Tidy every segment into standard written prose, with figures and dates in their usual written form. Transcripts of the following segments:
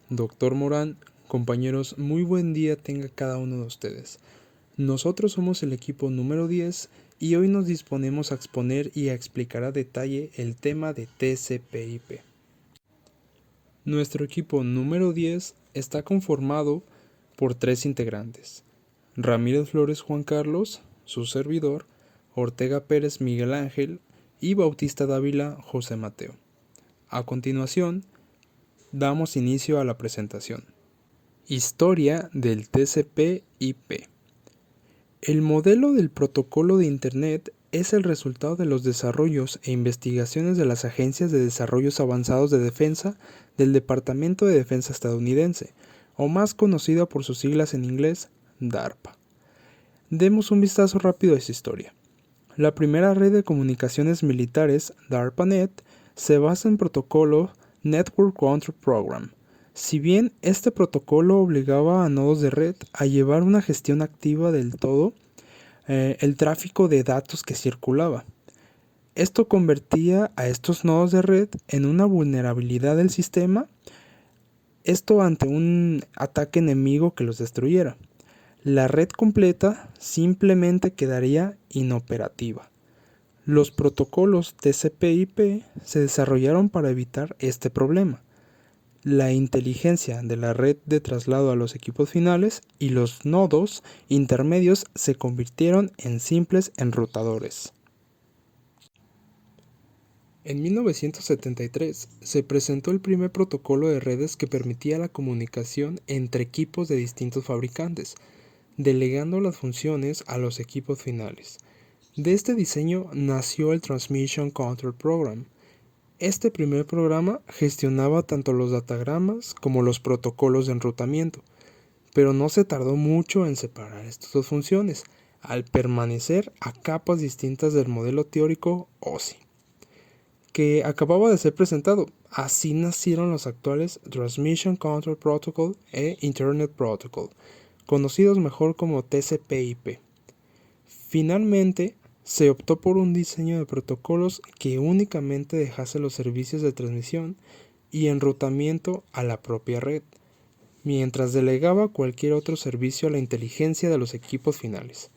Doctor Morán, compañeros, muy buen día tenga cada uno de ustedes. Nosotros somos el equipo número 10 y hoy nos disponemos a exponer y a explicar a detalle el tema de TCP/IP. Nuestro equipo número 10 está conformado por 3 integrantes: Ramírez Flores Juan Carlos, su servidor, Ortega Pérez Miguel Ángel y Bautista Dávila José Mateo. A continuación, damos inicio a la presentación. Historia del TCP/IP. El modelo del protocolo de Internet es el resultado de los desarrollos e investigaciones de las Agencias de Desarrollos Avanzados de Defensa del Departamento de Defensa estadounidense, o más conocida por sus siglas en inglés, DARPA. Demos un vistazo rápido a esa historia. La primera red de comunicaciones militares, DARPANET, se basa en protocolo Network Control Program. Si bien este protocolo obligaba a nodos de red a llevar una gestión activa del todo el tráfico de datos que circulaba. Esto convertía a estos nodos de red en una vulnerabilidad del sistema, esto ante un ataque enemigo que los destruyera. La red completa simplemente quedaría inoperativa. Los protocolos TCP/IP se desarrollaron para evitar este problema. La inteligencia de la red de traslado a los equipos finales y los nodos intermedios se convirtieron en simples enrutadores. En 1973 se presentó el primer protocolo de redes que permitía la comunicación entre equipos de distintos fabricantes, delegando las funciones a los equipos finales. De este diseño nació el Transmission Control Program. Este primer programa gestionaba tanto los datagramas como los protocolos de enrutamiento, pero no se tardó mucho en separar estas dos funciones, al permanecer a capas distintas del modelo teórico OSI, que acababa de ser presentado. Así nacieron los actuales Transmission Control Protocol e Internet Protocol, conocidos mejor como TCP/IP. Finalmente, se optó por un diseño de protocolos que únicamente dejase los servicios de transmisión y enrutamiento a la propia red, mientras delegaba cualquier otro servicio a la inteligencia de los equipos finales.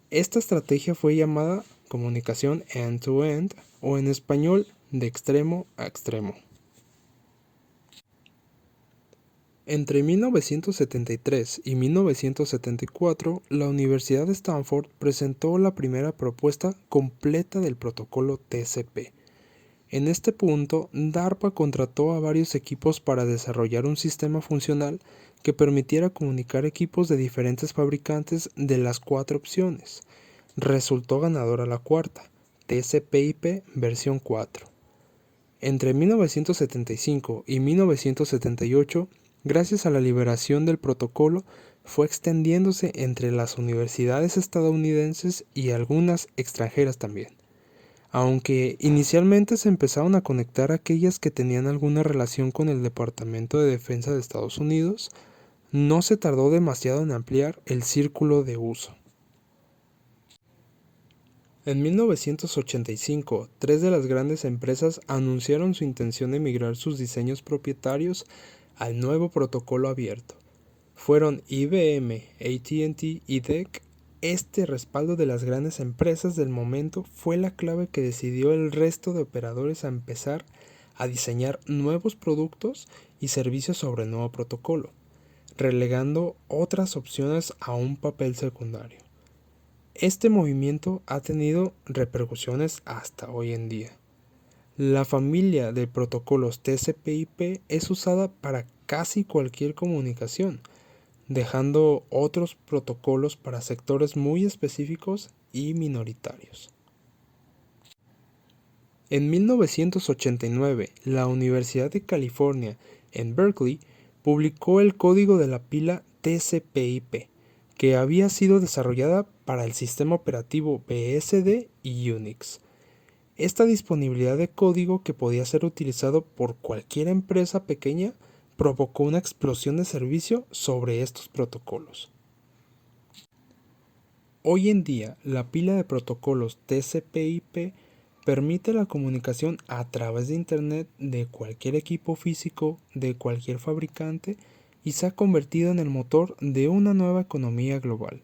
Esta estrategia fue llamada comunicación end-to-end o en español de extremo a extremo. Entre 1973 y 1974, la Universidad de Stanford presentó la primera propuesta completa del protocolo TCP. En este punto, DARPA contrató a varios equipos para desarrollar un sistema funcional que permitiera comunicar equipos de diferentes fabricantes de las 4 opciones. Resultó ganadora la cuarta, TCP/IP versión 4. Entre 1975 y 1978, gracias a la liberación del protocolo, fue extendiéndose entre las universidades estadounidenses y algunas extranjeras también. Aunque inicialmente se empezaron a conectar aquellas que tenían alguna relación con el Departamento de Defensa de Estados Unidos, no se tardó demasiado en ampliar el círculo de uso. En 1985, 3 de las grandes empresas anunciaron su intención de migrar sus diseños propietarios al nuevo protocolo abierto. Fueron IBM, AT&T y DEC. Este respaldo de las grandes empresas del momento fue la clave que decidió el resto de operadores a empezar a diseñar nuevos productos y servicios sobre el nuevo protocolo, relegando otras opciones a un papel secundario. Este movimiento ha tenido repercusiones hasta hoy en día. La familia de protocolos TCP/IP es usada para casi cualquier comunicación, dejando otros protocolos para sectores muy específicos y minoritarios. En 1989, la Universidad de California en Berkeley publicó el código de la pila TCP/IP, que había sido desarrollada para el sistema operativo BSD y Unix. Esta disponibilidad de código, que podía ser utilizado por cualquier empresa pequeña, provocó una explosión de servicio sobre estos protocolos. Hoy en día, la pila de protocolos TCP/IP Permite la comunicación a través de Internet de cualquier equipo físico, de cualquier fabricante, y se ha convertido en el motor de una nueva economía global.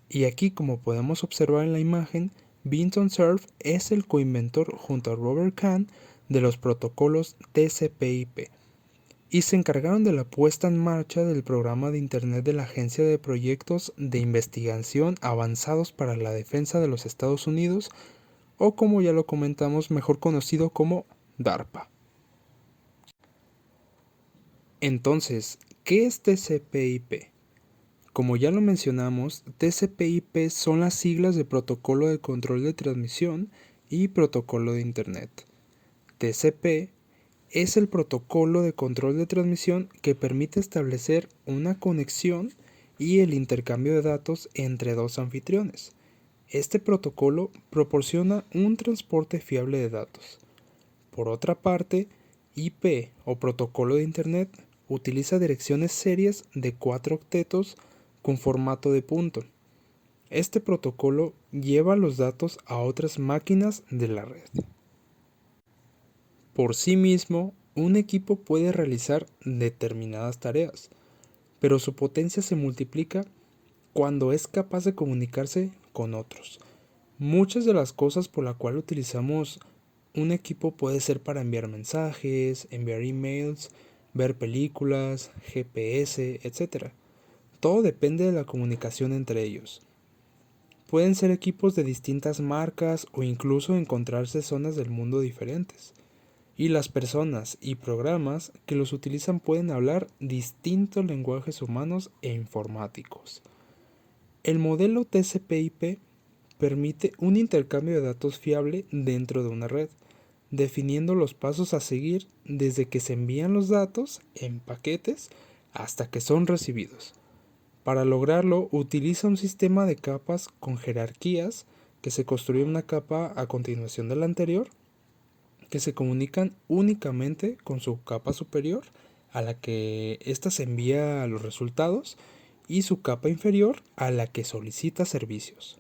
Y aquí, como podemos observar en la imagen, Vinton Cerf es el coinventor junto a Robert Kahn de los protocolos TCP/IP y se encargaron de la puesta en marcha del programa de Internet de la Agencia de Proyectos de Investigación Avanzados para la Defensa de los Estados Unidos, o como ya lo comentamos, mejor conocido como DARPA. Entonces, ¿qué es TCP/IP? Como ya lo mencionamos, TCP/IP son las siglas de Protocolo de Control de Transmisión y Protocolo de Internet. TCP es el protocolo de control de transmisión que permite establecer una conexión y el intercambio de datos entre dos anfitriones. Este protocolo proporciona un transporte fiable de datos. Por otra parte, IP o protocolo de Internet utiliza direcciones serias de 4 octetos con formato de punto. Este protocolo lleva los datos a otras máquinas de la red. Por sí mismo, un equipo puede realizar determinadas tareas, pero su potencia se multiplica cuando es capaz de comunicarse con otros. Muchas de las cosas por las cuales utilizamos un equipo puede ser para enviar mensajes, enviar emails, ver películas, GPS, etc. Todo depende de la comunicación entre ellos. Pueden ser equipos de distintas marcas o incluso encontrarse zonas del mundo diferentes. Y las personas y programas que los utilizan pueden hablar distintos lenguajes humanos e informáticos. El modelo TCP/IP permite un intercambio de datos fiable dentro de una red, definiendo los pasos a seguir desde que se envían los datos en paquetes hasta que son recibidos. Para lograrlo, utiliza un sistema de capas con jerarquías que se construye una capa a continuación de la anterior, que se comunican únicamente con su capa superior a la que ésta se envía los resultados y su capa inferior a la que solicita servicios.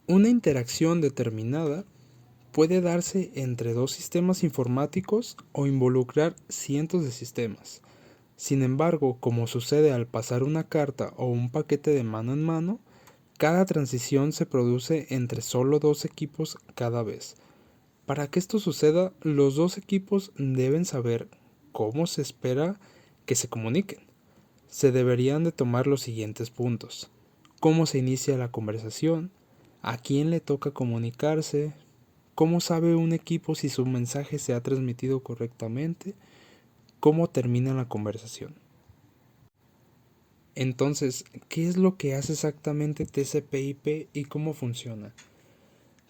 Una interacción determinada puede darse entre dos sistemas informáticos o involucrar cientos de sistemas. Sin embargo, como sucede al pasar una carta o un paquete de mano en mano, cada transición se produce entre solo dos equipos cada vez. Para que esto suceda, los dos equipos deben saber cómo se espera que se comuniquen. Se deberían de tomar los siguientes puntos: cómo se inicia la conversación, a quién le toca comunicarse, cómo sabe un equipo si su mensaje se ha transmitido correctamente, cómo termina la conversación. Entonces, ¿qué es lo que hace exactamente TCP/IP y cómo funciona?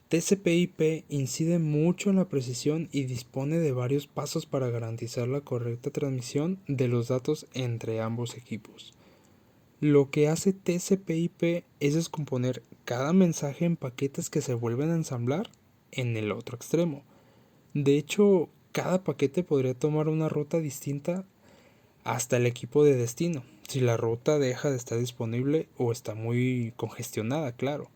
TCP/IP incide mucho en la precisión y dispone de varios pasos para garantizar la correcta transmisión de los datos entre ambos equipos. Lo que hace TCP/IP es descomponer cada mensaje en paquetes que se vuelven a ensamblar en el otro extremo. De hecho, cada paquete podría tomar una ruta distinta hasta el equipo de destino, si la ruta deja de estar disponible o está muy congestionada, claro.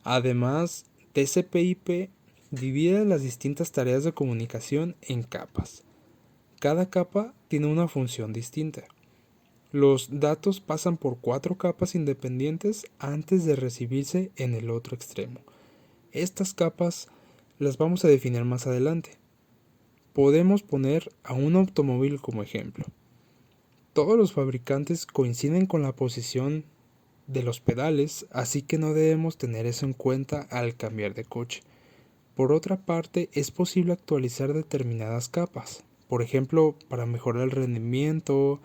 Además, TCP/IP divide las distintas tareas de comunicación en capas. Cada capa tiene una función distinta. Los datos pasan por 4 capas independientes antes de recibirse en el otro extremo. Estas capas las vamos a definir más adelante. Podemos poner a un automóvil como ejemplo. Todos los fabricantes coinciden con la posición de los pedales, así que no debemos tener eso en cuenta al cambiar de coche. Por otra parte, es posible actualizar determinadas capas, por ejemplo, para mejorar el rendimiento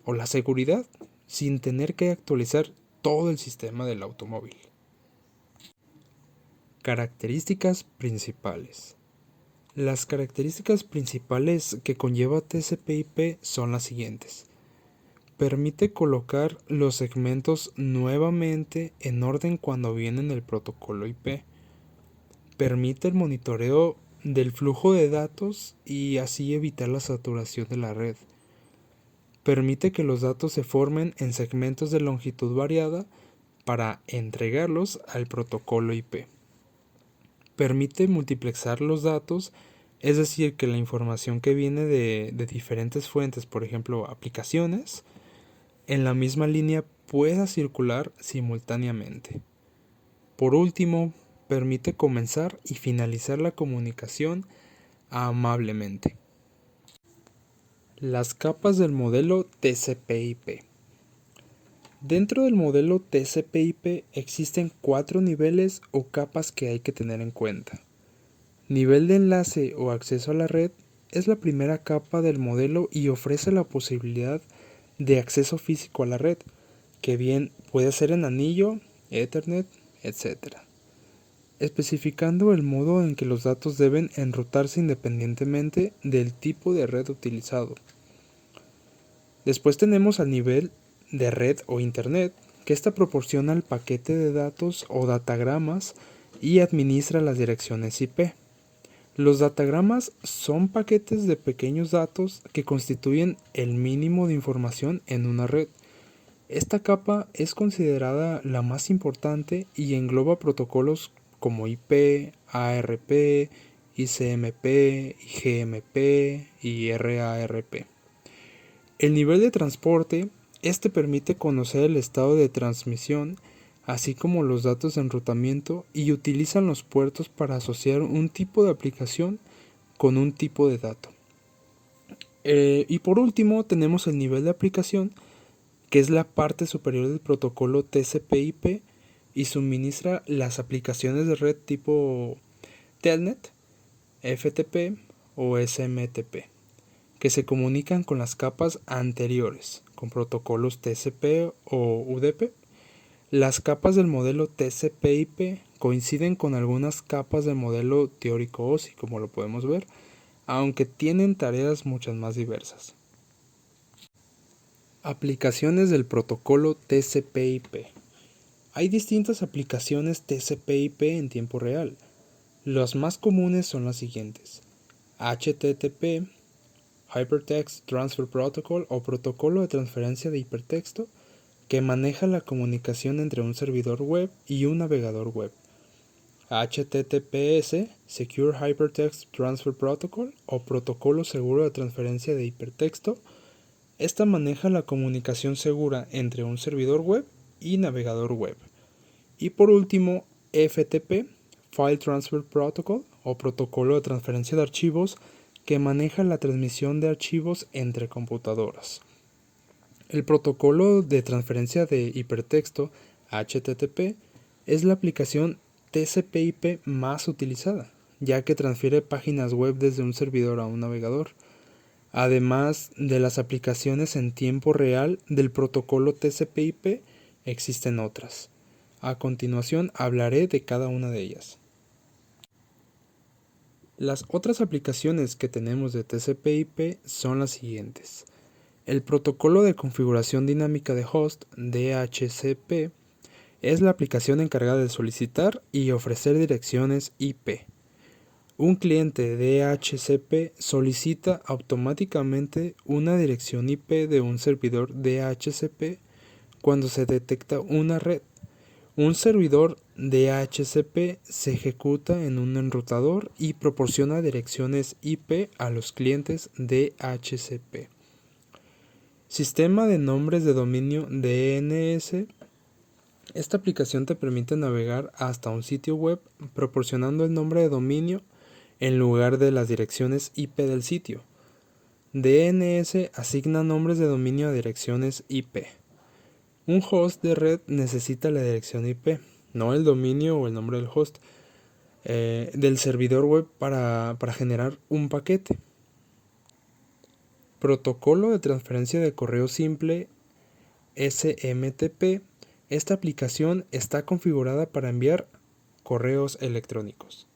o la seguridad, sin tener que actualizar todo el sistema del automóvil. Características principales. Las características principales que conlleva TCP/IP son las siguientes. Permite colocar los segmentos nuevamente en orden cuando viene en el protocolo IP. Permite el monitoreo del flujo de datos y así evitar la saturación de la red. Permite que los datos se formen en segmentos de longitud variada para entregarlos al protocolo IP. permite multiplexar los datos, es decir, que la información que viene de diferentes fuentes, por ejemplo, aplicaciones, en la misma línea pueda circular simultáneamente. Por último, permite comenzar y finalizar la comunicación amablemente. Las capas del modelo TCP/IP. Dentro del modelo TCP/IP existen 4 niveles o capas que hay que tener en cuenta. Nivel de enlace o acceso a la red es la primera capa del modelo y ofrece la posibilidad de acceso físico a la red, que bien puede ser en anillo, Ethernet, etc., especificando el modo en que los datos deben enrutarse independientemente del tipo de red utilizado. Después tenemos al nivel de red o internet, que ésta proporciona el paquete de datos o datagramas y administra las direcciones IP. Los datagramas son paquetes de pequeños datos que constituyen el mínimo de información en una red. Esta capa es considerada la más importante y engloba protocolos como IP, ARP, ICMP, IGMP y RARP. El nivel de transporte, este permite conocer el estado de transmisión, así como los datos de enrutamiento, y utilizan los puertos para asociar un tipo de aplicación con un tipo de dato. Y por último tenemos el nivel de aplicación, que es la parte superior del protocolo TCP/IP y suministra las aplicaciones de red tipo Telnet, FTP o SMTP, que se comunican con las capas anteriores, con protocolos TCP o UDP. Las capas del modelo TCP/IP coinciden con algunas capas del modelo teórico OSI, como lo podemos ver, aunque tienen tareas muchas más diversas. Aplicaciones del protocolo TCP/IP. Hay distintas aplicaciones TCP/IP en tiempo real. Las más comunes son las siguientes: HTTP, Hypertext Transfer Protocol o protocolo de transferencia de hipertexto, que maneja la comunicación entre un servidor web y un navegador web. HTTPS, Secure Hypertext Transfer Protocol o protocolo seguro de transferencia de hipertexto. Esta maneja la comunicación segura entre un servidor web y navegador web. Y por último, FTP, File Transfer Protocol o protocolo de transferencia de archivos, que maneja la transmisión de archivos entre computadoras. El protocolo de transferencia de hipertexto, HTTP, es la aplicación TCP/IP más utilizada, ya que transfiere páginas web desde un servidor a un navegador. Además de las aplicaciones en tiempo real del protocolo TCP/IP, existen otras. A continuación hablaré de cada una de ellas. Las otras aplicaciones que tenemos de TCP/IP son las siguientes. El protocolo de configuración dinámica de host, DHCP, es la aplicación encargada de solicitar y ofrecer direcciones IP. Un cliente DHCP solicita automáticamente una dirección IP de un servidor DHCP cuando se detecta una red. Un servidor DHCP se ejecuta en un enrutador y proporciona direcciones IP a los clientes DHCP. Sistema de nombres de dominio DNS. Esta aplicación te permite navegar hasta un sitio web proporcionando el nombre de dominio en lugar de las direcciones IP del sitio. DNS asigna nombres de dominio a direcciones IP. Un host de red necesita la dirección IP, no el dominio o el nombre del host, del servidor web para generar un paquete. Protocolo de transferencia de correo simple, SMTP. Esta aplicación está configurada para enviar correos electrónicos.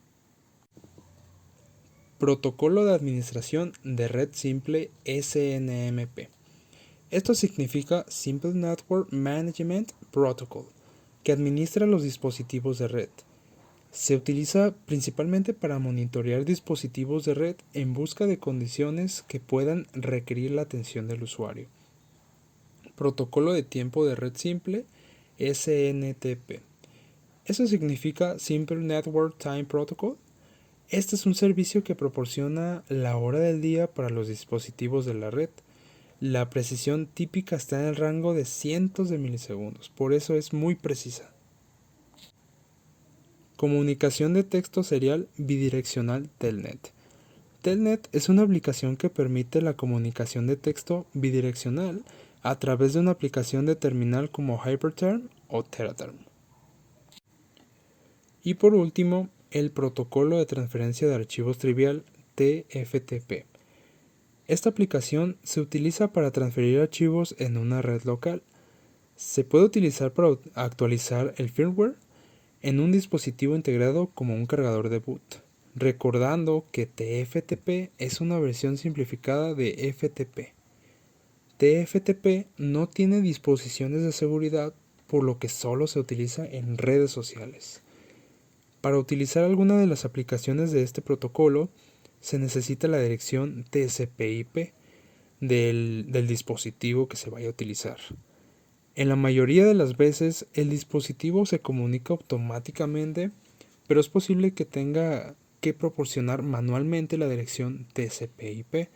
Protocolo de administración de red simple, SNMP. Esto significa Simple Network Management Protocol, que administra los dispositivos de red. Se utiliza principalmente para monitorear dispositivos de red en busca de condiciones que puedan requerir la atención del usuario. Protocolo de tiempo de red simple, SNTP. Eso significa Simple Network Time Protocol. Este es un servicio que proporciona la hora del día para los dispositivos de la red. La precisión típica está en el rango de cientos de milisegundos, por eso es muy precisa. Comunicación de texto serial bidireccional Telnet. Telnet es una aplicación que permite la comunicación de texto bidireccional a través de una aplicación de terminal como Hyperterm o Teraterm. Y por último, el protocolo de transferencia de archivos trivial TFTP. Esta aplicación se utiliza para transferir archivos en una red local. Se puede utilizar para actualizar el firmware en un dispositivo integrado como un cargador de boot, recordando que TFTP es una versión simplificada de FTP. TFTP no tiene disposiciones de seguridad, por lo que solo se utiliza en redes sociales. Para utilizar alguna de las aplicaciones de este protocolo, se necesita la dirección TCP/IP del dispositivo que se vaya a utilizar. En la mayoría de las veces el dispositivo se comunica automáticamente, pero es posible que tenga que proporcionar manualmente la dirección TCP/IP.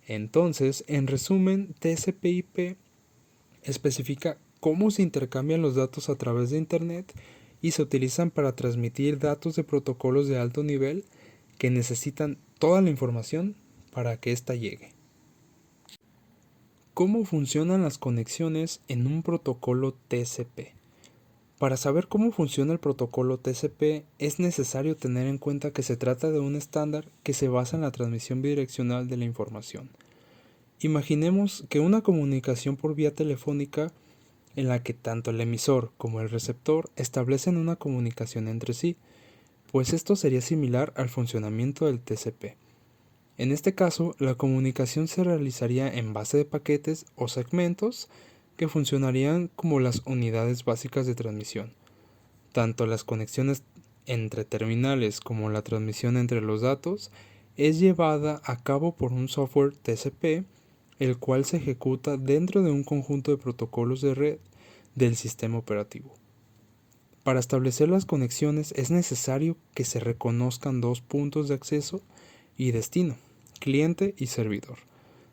Entonces, en resumen, TCP/IP especifica cómo se intercambian los datos a través de Internet y se utilizan para transmitir datos de protocolos de alto nivel que necesitan toda la información para que ésta llegue. ¿Cómo funcionan las conexiones en un protocolo TCP? Para saber cómo funciona el protocolo TCP es necesario tener en cuenta que se trata de un estándar que se basa en la transmisión bidireccional de la información. Imaginemos que una comunicación por vía telefónica en la que tanto el emisor como el receptor establecen una comunicación entre sí, pues esto sería similar al funcionamiento del TCP. En este caso, la comunicación se realizaría en base de paquetes o segmentos que funcionarían como las unidades básicas de transmisión. Tanto las conexiones entre terminales como la transmisión entre los datos es llevada a cabo por un software TCP, el cual se ejecuta dentro de un conjunto de protocolos de red del sistema operativo. Para establecer las conexiones es necesario que se reconozcan dos puntos de acceso y destino, cliente y servidor.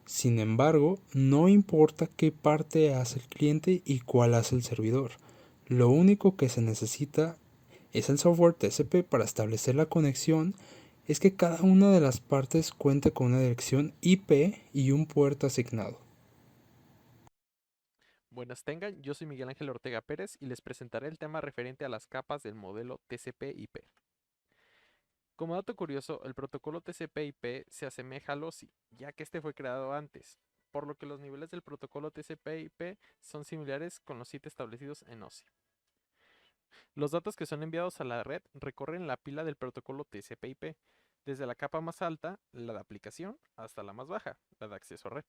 Sin embargo, no importa qué parte hace el cliente y cuál hace el servidor. Lo único que se necesita es el software TCP para establecer la conexión, es que cada una de las partes cuente con una dirección IP y un puerto asignado. Buenas tengan, yo soy Miguel Ángel Ortega Pérez y les presentaré el tema referente a las capas del modelo TCP/IP. Como dato curioso, el protocolo TCP/IP se asemeja al OSI, ya que este fue creado antes, por lo que los niveles del protocolo TCP/IP son similares con los 7 establecidos en OSI. Los datos que son enviados a la red recorren la pila del protocolo TCP/IP, desde la capa más alta, la de aplicación, hasta la más baja, la de acceso a red.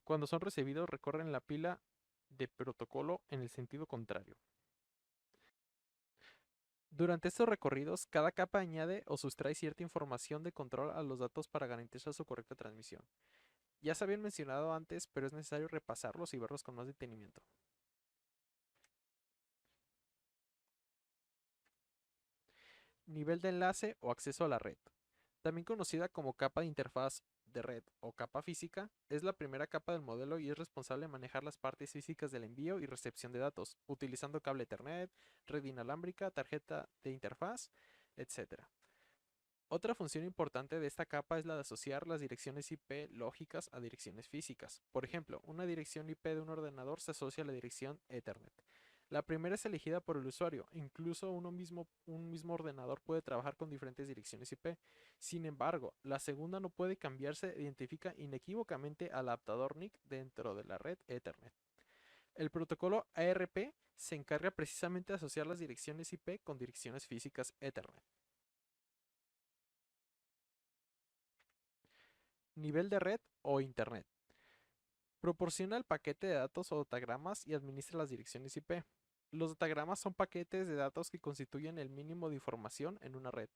Cuando son recibidos, recorren la pila de protocolo en el sentido contrario. Durante estos recorridos, cada capa añade o sustrae cierta información de control a los datos para garantizar su correcta transmisión. Ya se habían mencionado antes, pero es necesario repasarlos y verlos con más detenimiento. Nivel de enlace o acceso a la red. También conocida como capa de interfaz de red o capa física, es la primera capa del modelo y es responsable de manejar las partes físicas del envío y recepción de datos, utilizando cable Ethernet, red inalámbrica, tarjeta de interfaz, etc. Otra función importante de esta capa es la de asociar las direcciones IP lógicas a direcciones físicas. Por ejemplo, una dirección IP de un ordenador se asocia a la dirección Ethernet. La primera es elegida por el usuario, incluso un mismo ordenador puede trabajar con diferentes direcciones IP. Sin embargo, la segunda no puede cambiarse e identifica inequívocamente al adaptador NIC dentro de la red Ethernet. El protocolo ARP se encarga precisamente de asociar las direcciones IP con direcciones físicas Ethernet. Nivel de red o Internet. Proporciona el paquete de datos o datagramas y administra las direcciones IP. Los datagramas son paquetes de datos que constituyen el mínimo de información en una red.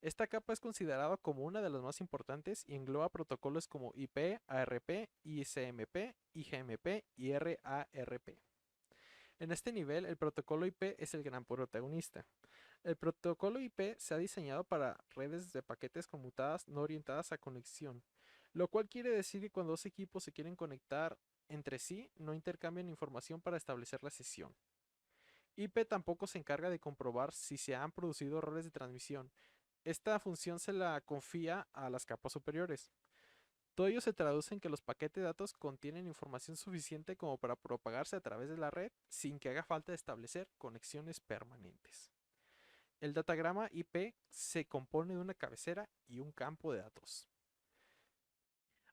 Esta capa es considerada como una de las más importantes y engloba protocolos como IP, ARP, ICMP, IGMP y RARP. En este nivel, el protocolo IP es el gran protagonista. El protocolo IP se ha diseñado para redes de paquetes conmutadas no orientadas a conexión, lo cual quiere decir que cuando dos equipos se quieren conectar entre sí, no intercambian información para establecer la sesión. IP tampoco se encarga de comprobar si se han producido errores de transmisión. Esta función se la confía a las capas superiores. Todo ello se traduce en que los paquetes de datos contienen información suficiente como para propagarse a través de la red sin que haga falta establecer conexiones permanentes. El datagrama IP se compone de una cabecera y un campo de datos.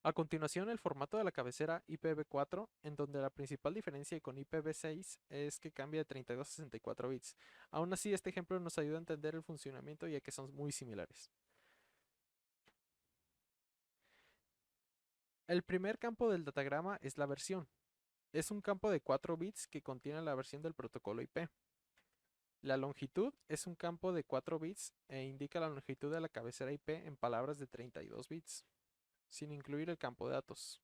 A continuación, el formato de la cabecera IPv4, en donde la principal diferencia con IPv6 es que cambia de 32 a 64 bits. Aún así, este ejemplo nos ayuda a entender el funcionamiento ya que son muy similares. El primer campo del datagrama es la versión. Es un campo de 4 bits que contiene la versión del protocolo IP. La longitud es un campo de 4 bits e indica la longitud de la cabecera IP en palabras de 32 bits, sin incluir el campo de datos.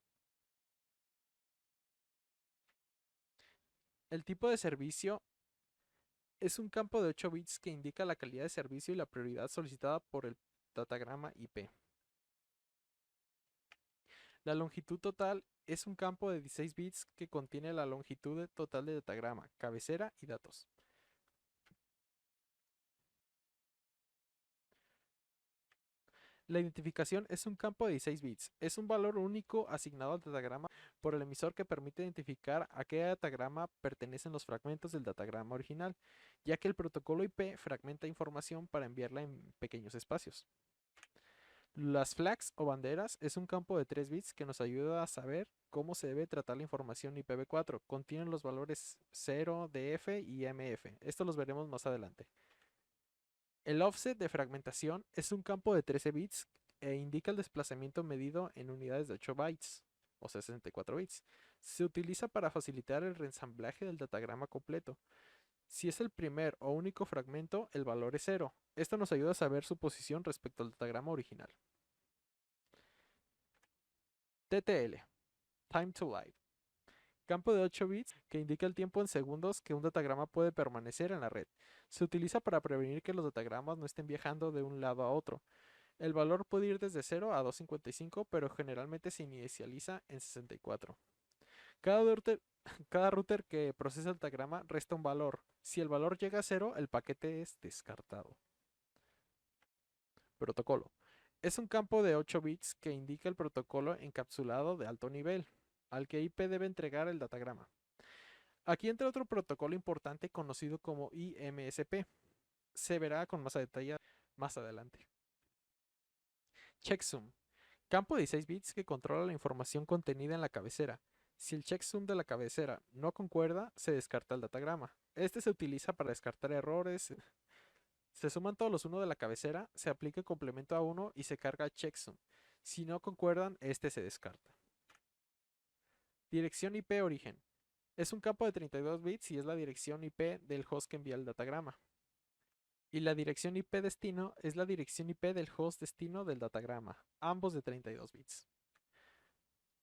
El tipo de servicio es un campo de 8 bits que indica la calidad de servicio y la prioridad solicitada por el datagrama IP. La longitud total es un campo de 16 bits que contiene la longitud total del datagrama, cabecera y datos. La identificación es un campo de 16 bits. Es un valor único asignado al datagrama por el emisor que permite identificar a qué datagrama pertenecen los fragmentos del datagrama original, ya que el protocolo IP fragmenta información para enviarla en pequeños espacios. Las flags o banderas es un campo de 3 bits que nos ayuda a saber cómo se debe tratar la información IPv4. Contienen los valores 0, DF y MF. Esto los veremos más adelante. El offset de fragmentación es un campo de 13 bits e indica el desplazamiento medido en unidades de 8 bytes, o 64 bits. Se utiliza para facilitar el reensamblaje del datagrama completo. Si es el primer o único fragmento, el valor es 0. Esto nos ayuda a saber su posición respecto al datagrama original. TTL, Time to Live. Campo de 8 bits que indica el tiempo en segundos que un datagrama puede permanecer en la red. Se utiliza para prevenir que los datagramas no estén viajando de un lado a otro. El valor puede ir desde 0 a 255, pero generalmente se inicializa en 64. Cada router que procesa el datagrama resta un valor. Si el valor llega a 0, el paquete es descartado. Protocolo. Es un campo de 8 bits que indica el protocolo encapsulado de alto nivel, al que IP debe entregar el datagrama. Aquí entra otro protocolo importante conocido como IMSP. Se verá con más detalle más adelante. Checksum. Campo de 16 bits que controla la información contenida en la cabecera. Si el checksum de la cabecera no concuerda, se descarta el datagrama. Este se utiliza para descartar errores. Se suman todos los 1 de la cabecera, se aplica el complemento a 1 y se carga checksum. Si no concuerdan, este se descarta. Dirección IP origen. Es un campo de 32 bits y es la dirección IP del host que envía el datagrama. Y la dirección IP destino es la dirección IP del host destino del datagrama, ambos de 32 bits.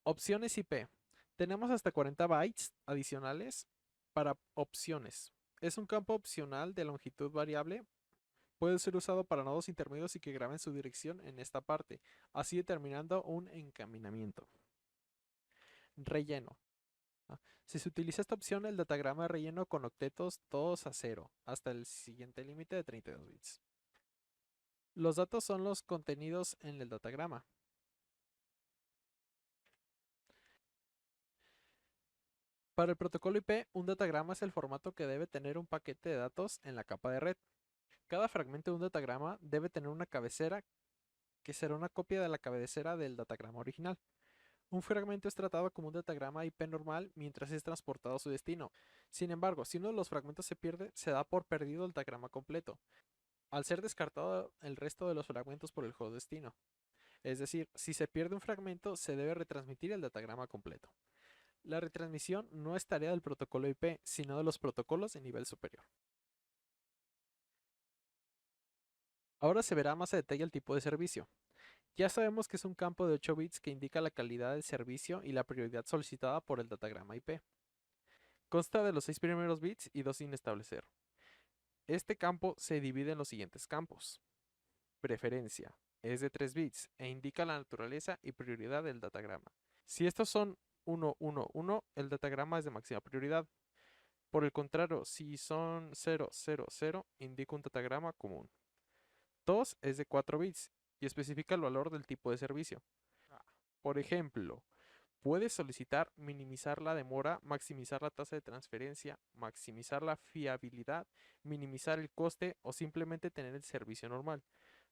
Opciones IP. Tenemos hasta 40 bytes adicionales para opciones. Es un campo opcional de longitud variable. Puede ser usado para nodos intermedios y que graben su dirección en esta parte, así determinando un encaminamiento. Relleno. Si se utiliza esta opción, el datagrama es relleno con octetos todos a 0, hasta el siguiente límite de 32 bits. Los datos son los contenidos en el datagrama. Para el protocolo IP, un datagrama es el formato que debe tener un paquete de datos en la capa de red. Cada fragmento de un datagrama debe tener una cabecera que será una copia de la cabecera del datagrama original. Un fragmento es tratado como un datagrama IP normal mientras es transportado a su destino. Sin embargo, si uno de los fragmentos se pierde, se da por perdido el datagrama completo, al ser descartado el resto de los fragmentos por el host destino. Es decir, si se pierde un fragmento, se debe retransmitir el datagrama completo. La retransmisión no es tarea del protocolo IP, sino de los protocolos de nivel superior. Ahora se verá más a detalle el tipo de servicio. Ya sabemos que es un campo de 8 bits que indica la calidad del servicio y la prioridad solicitada por el datagrama IP. Consta de los 6 primeros bits y 2 sin establecer. Este campo se divide en los siguientes campos. Preferencia, es de 3 bits e indica la naturaleza y prioridad del datagrama. Si estos son 1, 1, 1, el datagrama es de máxima prioridad. Por el contrario, si son 0, 0, 0, indica un datagrama común. 2 es de 4 bits y especifica el valor del tipo de servicio. Por ejemplo, puedes solicitar minimizar la demora, maximizar la tasa de transferencia, maximizar la fiabilidad, minimizar el coste o simplemente tener el servicio normal.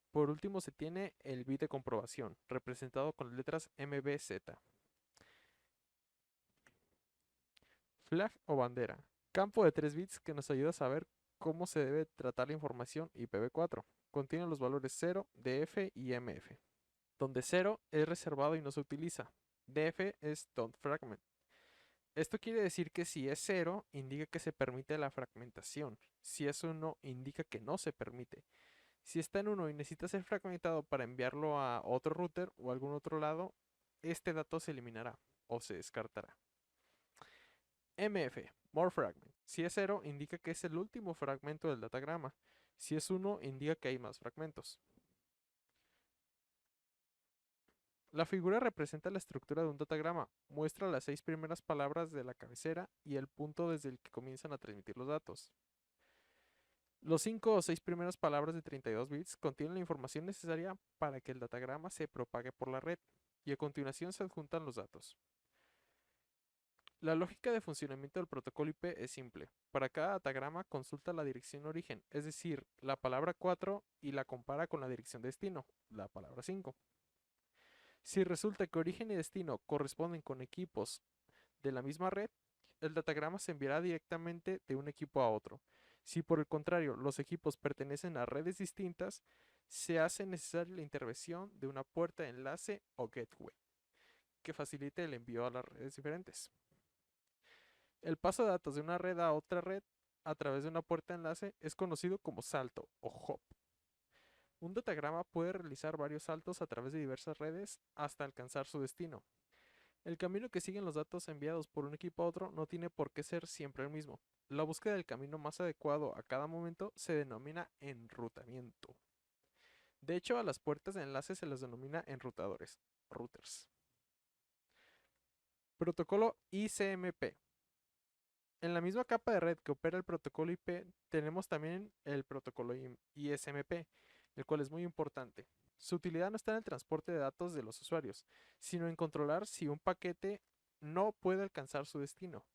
Por último se tiene el bit de comprobación, representado con las letras MBZ. Flag o bandera. Campo de 3 bits que nos ayuda a saber cómo se debe tratar la información IPv4. Contiene los valores 0, DF y MF. Donde 0 es reservado y no se utiliza. DF es Don't Fragment. Esto quiere decir que si es 0, indica que se permite la fragmentación. Si es 1, indica que no se permite. Si está en 1 y necesita ser fragmentado para enviarlo a otro router o algún otro lado, este dato se eliminará o se descartará. MF, More Fragment. Si es 0, indica que es el último fragmento del datagrama. Si es 1, indica que hay más fragmentos. La figura representa la estructura de un datagrama, muestra las 6 primeras palabras de la cabecera y el punto desde el que comienzan a transmitir los datos. Los 5 o 6 primeras palabras de 32 bits contienen la información necesaria para que el datagrama se propague por la red, y a continuación se adjuntan los datos. La lógica de funcionamiento del protocolo IP es simple. Para cada datagrama consulta la dirección origen, es decir, la palabra 4, y la compara con la dirección destino, la palabra 5. Si resulta que origen y destino corresponden con equipos de la misma red, el datagrama se enviará directamente de un equipo a otro. Si por el contrario los equipos pertenecen a redes distintas, se hace necesaria la intervención de una puerta de enlace o gateway, que facilite el envío a las redes diferentes. El paso de datos de una red a otra red a través de una puerta de enlace es conocido como salto o hop. Un datagrama puede realizar varios saltos a través de diversas redes hasta alcanzar su destino. El camino que siguen los datos enviados por un equipo a otro no tiene por qué ser siempre el mismo. La búsqueda del camino más adecuado a cada momento se denomina enrutamiento. De hecho, a las puertas de enlace se les denomina enrutadores, routers. Protocolo ICMP. En la misma capa de red que opera el protocolo IP, tenemos también el protocolo ISMP, el cual es muy importante. Su utilidad no está en el transporte de datos de los usuarios, sino en controlar si un paquete no puede alcanzar su destino,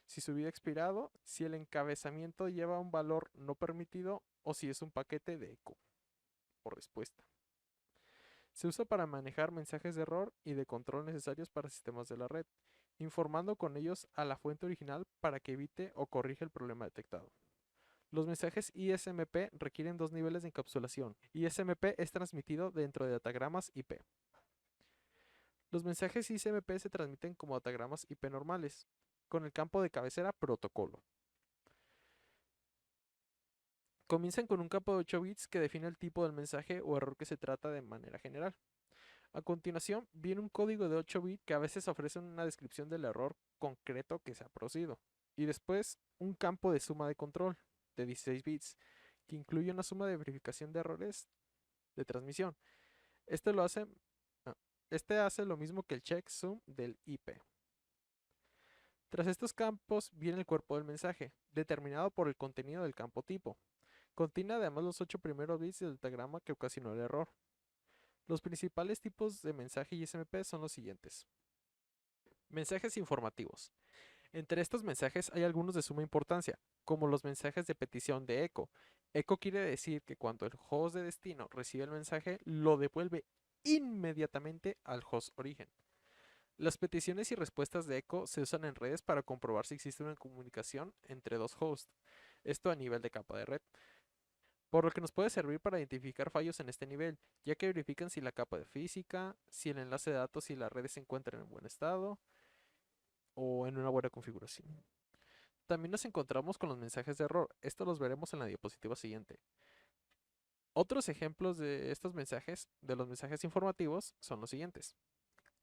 si su vida ha expirado, si el encabezamiento lleva un valor no permitido o si es un paquete de eco o respuesta. Se usa para manejar mensajes de error y de control necesarios para sistemas de la red, informando con ellos a la fuente original para que evite o corrija el problema detectado. Los mensajes ISMP requieren 2 niveles de encapsulación. ISMP es transmitido dentro de datagramas IP. Los mensajes ISMP se transmiten como datagramas IP normales, con el campo de cabecera protocolo. Comienzan con un campo de 8 bits que define el tipo del mensaje o error que se trata de manera general. A continuación viene un código de 8 bits que a veces ofrece una descripción del error concreto que se ha producido. Y después un campo de suma de control de 16 bits que incluye una suma de verificación de errores de transmisión. Este hace lo mismo que el checksum del IP. Tras estos campos viene el cuerpo del mensaje, determinado por el contenido del campo tipo. Contiene además los 8 primeros bits del datagrama que ocasionó el error. Los principales tipos de mensaje ISMP son los siguientes. Mensajes informativos. Entre estos mensajes hay algunos de suma importancia, como los mensajes de petición de eco. Eco quiere decir que cuando el host de destino recibe el mensaje, lo devuelve inmediatamente al host origen. Las peticiones y respuestas de eco se usan en redes para comprobar si existe una comunicación entre dos hosts, esto a nivel de capa de red, por lo que nos puede servir para identificar fallos en este nivel, ya que verifican si la capa de física, si el enlace de datos y las redes se encuentran en buen estado o en una buena configuración. También nos encontramos con los mensajes de error, esto los veremos en la diapositiva siguiente. Otros ejemplos de estos mensajes, de los mensajes informativos, son los siguientes.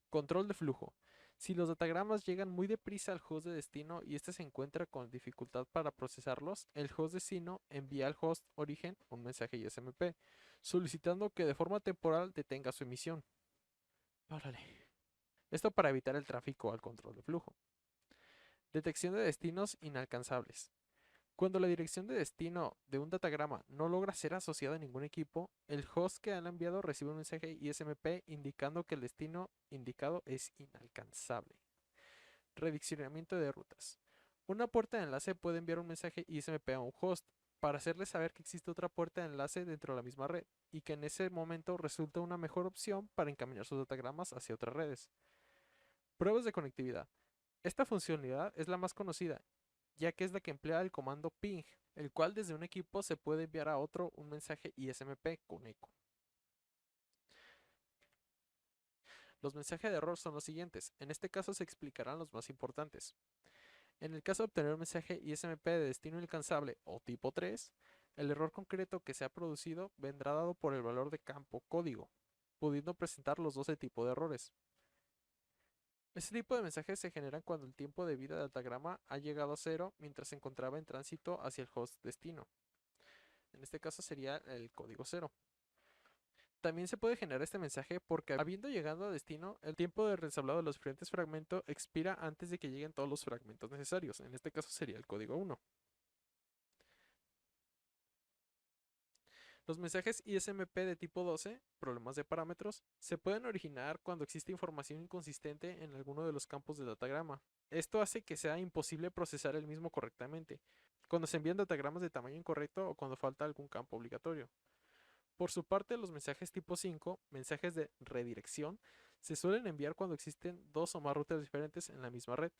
Control de flujo. Si los datagramas llegan muy deprisa al host de destino y éste se encuentra con dificultad para procesarlos, el host destino envía al host origen un mensaje ISMP, solicitando que de forma temporal detenga su emisión. Órale. Esto para evitar el tráfico al control de flujo. Detección de destinos inalcanzables. Cuando la dirección de destino de un datagrama no logra ser asociada a ningún equipo, el host que han enviado recibe un mensaje ISMP indicando que el destino indicado es inalcanzable. Redireccionamiento de rutas. Una puerta de enlace puede enviar un mensaje ISMP a un host para hacerle saber que existe otra puerta de enlace dentro de la misma red y que en ese momento resulta una mejor opción para encaminar sus datagramas hacia otras redes. Pruebas de conectividad. Esta funcionalidad es la más conocida, ya que es la que emplea el comando ping, el cual desde un equipo se puede enviar a otro un mensaje ISMP con eco. Los mensajes de error son los siguientes, en este caso se explicarán los más importantes. En el caso de obtener un mensaje ISMP de destino inalcanzable o tipo 3, el error concreto que se ha producido vendrá dado por el valor de campo código, pudiendo presentar los 12 tipos de errores. Este tipo de mensajes se generan cuando el tiempo de vida del datagrama ha llegado a 0 mientras se encontraba en tránsito hacia el host destino. En este caso sería el código 0. También se puede generar este mensaje porque habiendo llegado a destino, el tiempo de ensablado de los diferentes fragmentos expira antes de que lleguen todos los fragmentos necesarios. En este caso sería el código 1. Los mensajes ISMP de tipo 12, problemas de parámetros, se pueden originar cuando existe información inconsistente en alguno de los campos del datagrama. Esto hace que sea imposible procesar el mismo correctamente, cuando se envían datagramas de tamaño incorrecto o cuando falta algún campo obligatorio. Por su parte, los mensajes tipo 5, mensajes de redirección, se suelen enviar cuando existen dos o más routers diferentes en la misma red.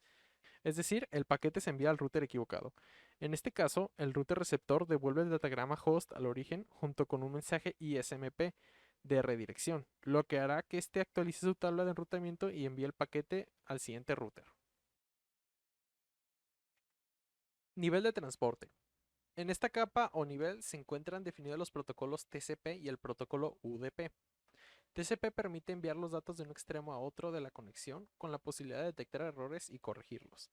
Es decir, el paquete se envía al router equivocado. En este caso, el router receptor devuelve el datagrama host al origen junto con un mensaje ISMP de redirección, lo que hará que éste actualice su tabla de enrutamiento y envíe el paquete al siguiente router. Nivel de transporte. En esta capa o nivel se encuentran definidos los protocolos TCP y el protocolo UDP. TCP permite enviar los datos de un extremo a otro de la conexión con la posibilidad de detectar errores y corregirlos.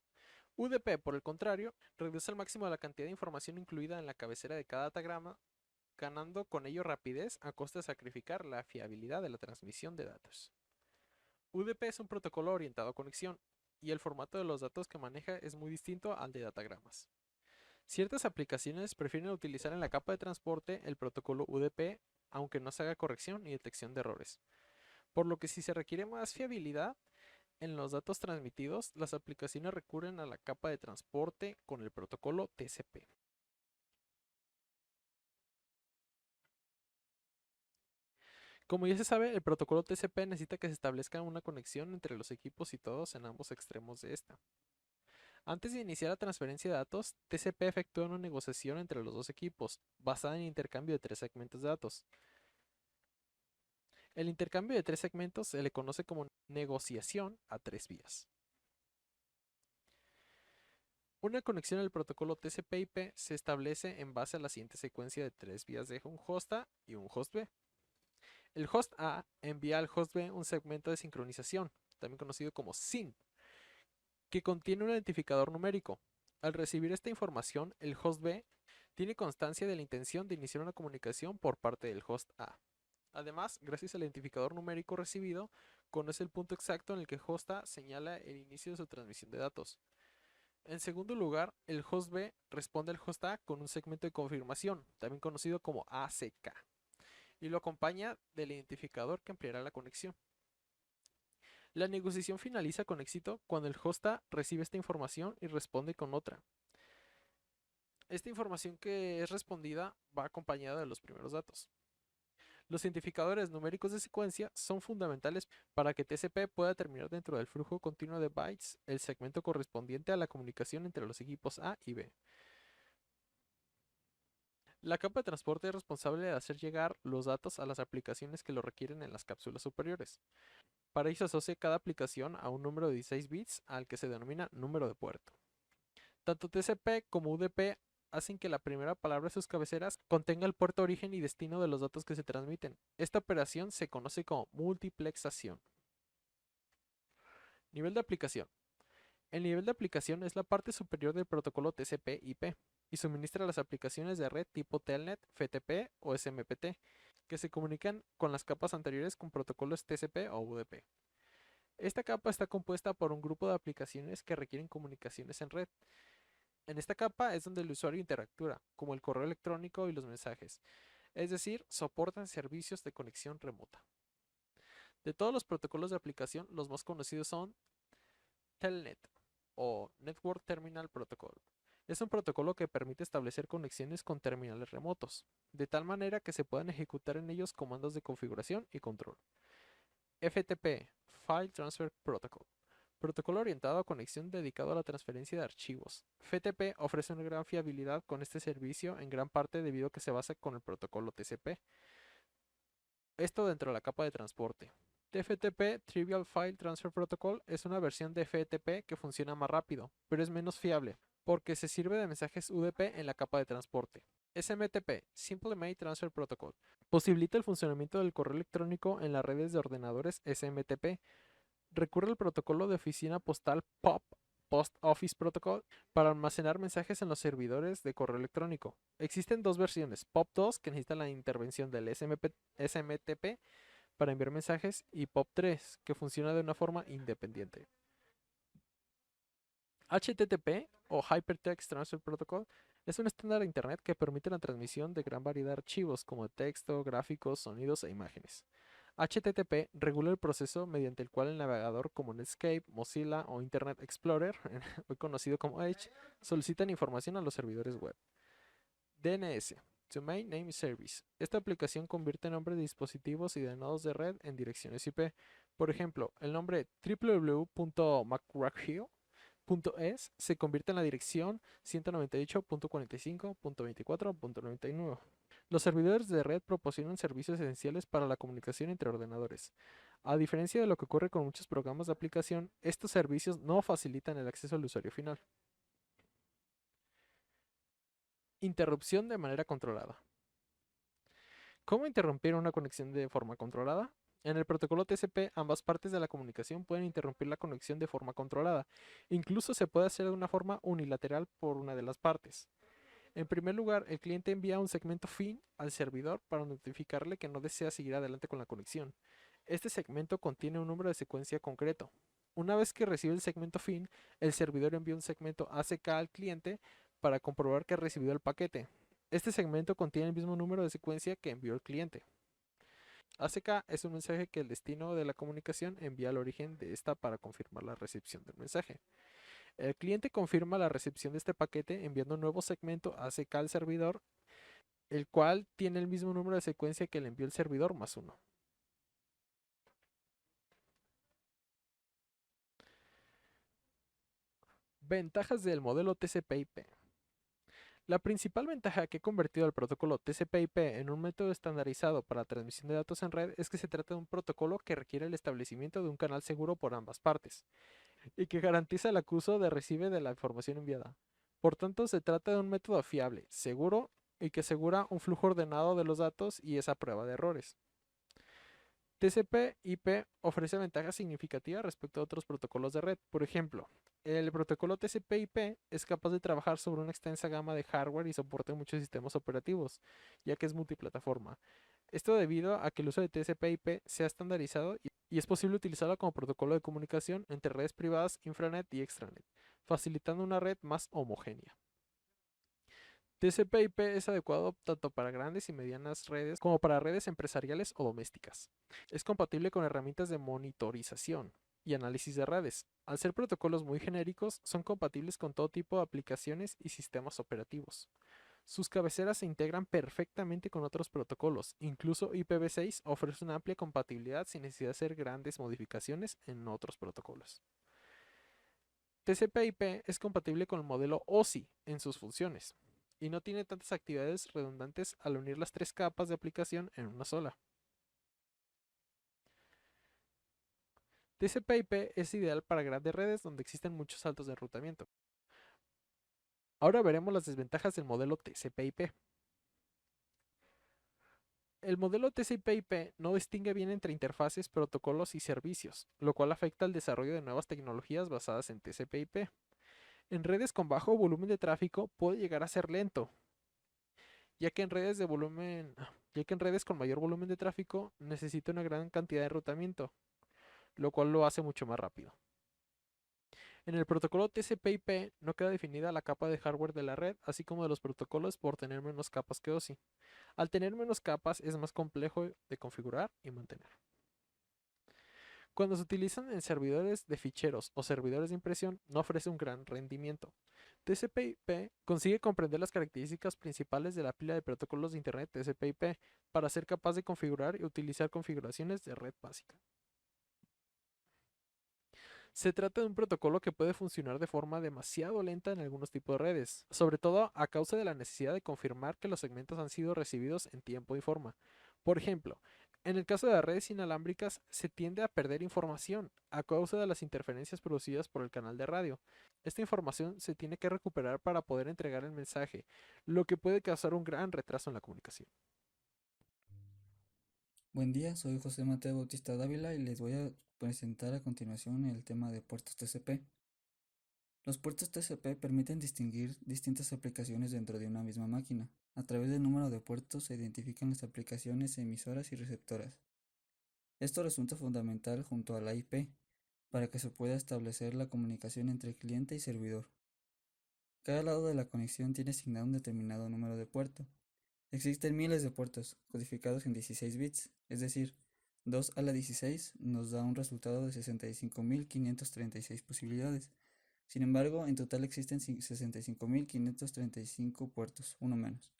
UDP, por el contrario, reduce al máximo la cantidad de información incluida en la cabecera de cada datagrama, ganando con ello rapidez a costa de sacrificar la fiabilidad de la transmisión de datos. UDP es un protocolo orientado a conexión, y el formato de los datos que maneja es muy distinto al de datagramas. Ciertas aplicaciones prefieren utilizar en la capa de transporte el protocolo UDP, aunque no se haga corrección ni detección de errores. Por lo que si se requiere más fiabilidad en los datos transmitidos, las aplicaciones recurren a la capa de transporte con el protocolo TCP. Como ya se sabe, el protocolo TCP necesita que se establezca una conexión entre los equipos situados en ambos extremos de esta. Antes de iniciar la transferencia de datos, TCP efectúa una negociación entre los dos equipos, basada en el intercambio de 3 segmentos de datos. El intercambio de 3 segmentos se le conoce como negociación a 3 vías. Una conexión al protocolo TCP/IP se establece en base a la siguiente secuencia de 3 vías de un host A y un host B. El host A envía al host B un segmento de sincronización, también conocido como SYN, que contiene un identificador numérico. Al recibir esta información, el host B tiene constancia de la intención de iniciar una comunicación por parte del host A. Además, gracias al identificador numérico recibido, conoce el punto exacto en el que el host A señala el inicio de su transmisión de datos. En segundo lugar, el host B responde al host A con un segmento de confirmación, también conocido como ACK, y lo acompaña del identificador que ampliará la conexión. La negociación finaliza con éxito cuando el host A recibe esta información y responde con otra. Esta información que es respondida va acompañada de los primeros datos. Los identificadores numéricos de secuencia son fundamentales para que TCP pueda terminar dentro del flujo continuo de bytes el segmento correspondiente a la comunicación entre los equipos A y B. La capa de transporte es responsable de hacer llegar los datos a las aplicaciones que lo requieren en las cápsulas superiores. Para ello se asocia cada aplicación a un número de 16 bits al que se denomina número de puerto. Tanto TCP como UDP hacen que la primera palabra de sus cabeceras contenga el puerto origen y destino de los datos que se transmiten. Esta operación se conoce como multiplexación. Nivel de aplicación. El nivel de aplicación es la parte superior del protocolo TCP/IP y suministra las aplicaciones de red tipo Telnet, FTP o SMPT, que se comunican con las capas anteriores con protocolos TCP o UDP. Esta capa está compuesta por un grupo de aplicaciones que requieren comunicaciones en red. En esta capa es donde el usuario interactúa, como el correo electrónico y los mensajes, es decir, soportan servicios de conexión remota. De todos los protocolos de aplicación, los más conocidos son Telnet o Network Terminal Protocol. Es un protocolo que permite establecer conexiones con terminales remotos, de tal manera que se puedan ejecutar en ellos comandos de configuración y control. FTP, File Transfer Protocol. Protocolo orientado a conexión dedicado a la transferencia de archivos. FTP ofrece una gran fiabilidad con este servicio en gran parte debido a que se basa con el protocolo TCP. Esto dentro de la capa de transporte. TFTP, Trivial File Transfer Protocol, es una versión de FTP que funciona más rápido, pero es menos fiable, porque se sirve de mensajes UDP en la capa de transporte. SMTP, Simple Mail Transfer Protocol, posibilita el funcionamiento del correo electrónico en las redes de ordenadores SMTP. Recurre al protocolo de oficina postal POP, Post Office Protocol, para almacenar mensajes en los servidores de correo electrónico. Existen dos versiones, POP2, que necesita la intervención del SMTP para enviar mensajes, y POP3, que funciona de una forma independiente. HTTP o Hypertext Transfer Protocol es un estándar de Internet que permite la transmisión de gran variedad de archivos como texto, gráficos, sonidos e imágenes. HTTP regula el proceso mediante el cual el navegador como Netscape, Mozilla o Internet Explorer, hoy conocido como Edge, solicitan información a los servidores web. DNS, Domain Name Service. Esta aplicación convierte nombres de dispositivos y de nodos de red en direcciones IP. Por ejemplo, el nombre www.mcgraw.es se convierte en la dirección 198.45.24.99. Los servidores de red proporcionan servicios esenciales para la comunicación entre ordenadores. A diferencia de lo que ocurre con muchos programas de aplicación, estos servicios no facilitan el acceso al usuario final. Interrupción de manera controlada. ¿Cómo interrumpir una conexión de forma controlada? En el protocolo TCP, ambas partes de la comunicación pueden interrumpir la conexión de forma controlada. Incluso se puede hacer de una forma unilateral por una de las partes. En primer lugar, el cliente envía un segmento FIN al servidor para notificarle que no desea seguir adelante con la conexión. Este segmento contiene un número de secuencia concreto. Una vez que recibe el segmento FIN, el servidor envía un segmento ACK al cliente para comprobar que ha recibido el paquete. Este segmento contiene el mismo número de secuencia que envió el cliente. ACK es un mensaje que el destino de la comunicación envía al origen de esta para confirmar la recepción del mensaje. El cliente confirma la recepción de este paquete enviando un nuevo segmento ACK al servidor, el cual tiene el mismo número de secuencia que le envió el servidor más uno. Ventajas del modelo TCP/IP. La principal ventaja que ha convertido al protocolo TCP/IP en un método estandarizado para la transmisión de datos en red es que se trata de un protocolo que requiere el establecimiento de un canal seguro por ambas partes y que garantiza el acuso de recibe de la información enviada. Por tanto, se trata de un método fiable, seguro y que asegura un flujo ordenado de los datos y esa prueba de errores. TCP/IP ofrece ventajas significativas respecto a otros protocolos de red. Por ejemplo, el protocolo TCP/IP es capaz de trabajar sobre una extensa gama de hardware y soporta muchos sistemas operativos, ya que es multiplataforma. Esto debido a que el uso de TCP/IP se ha estandarizado y es posible utilizarlo como protocolo de comunicación entre redes privadas, intranet y extranet, facilitando una red más homogénea. TCP/IP es adecuado tanto para grandes y medianas redes como para redes empresariales o domésticas. Es compatible con herramientas de monitorización y análisis de redes. Al ser protocolos muy genéricos, son compatibles con todo tipo de aplicaciones y sistemas operativos. Sus cabeceras se integran perfectamente con otros protocolos, incluso IPv6 ofrece una amplia compatibilidad sin necesidad de hacer grandes modificaciones en otros protocolos. TCP/IP es compatible con el modelo OSI en sus funciones y no tiene tantas actividades redundantes al unir las tres capas de aplicación en una sola. TCP/IP es ideal para grandes redes donde existen muchos saltos de enrutamiento. Ahora veremos las desventajas del modelo TCP/IP. El modelo TCP/IP no distingue bien entre interfaces, protocolos y servicios, lo cual afecta al desarrollo de nuevas tecnologías basadas en TCP/IP. En redes con bajo volumen de tráfico puede llegar a ser lento, ya que en redes de volumen, ya que en redes con mayor volumen de tráfico necesita una gran cantidad de enrutamiento, lo cual lo hace mucho más rápido. En el protocolo TCP/IP no queda definida la capa de hardware de la red, así como de los protocolos por tener menos capas que OSI. Al tener menos capas es más complejo de configurar y mantener. Cuando se utilizan en servidores de ficheros o servidores de impresión, no ofrece un gran rendimiento. TCP/IP consigue comprender las características principales de la pila de protocolos de Internet TCP/IP para ser capaz de configurar y utilizar configuraciones de red básica. Se trata de un protocolo que puede funcionar de forma demasiado lenta en algunos tipos de redes, sobre todo a causa de la necesidad de confirmar que los segmentos han sido recibidos en tiempo y forma. Por ejemplo, en el caso de las redes inalámbricas se tiende a perder información a causa de las interferencias producidas por el canal de radio. Esta información se tiene que recuperar para poder entregar el mensaje, lo que puede causar un gran retraso en la comunicación. Buen día, soy José Mateo Bautista Dávila y les voy a presentar a continuación el tema de puertos TCP. Los puertos TCP permiten distinguir distintas aplicaciones dentro de una misma máquina. A través del número de puertos se identifican las aplicaciones emisoras y receptoras. Esto resulta fundamental junto a la IP para que se pueda establecer la comunicación entre cliente y servidor. Cada lado de la conexión tiene asignado un determinado número de puerto. Existen miles de puertos, codificados en 16 bits, es decir, 2 a la 16 nos da un resultado de 65.536 posibilidades. Sin embargo, en total existen 65.535 puertos, uno menos.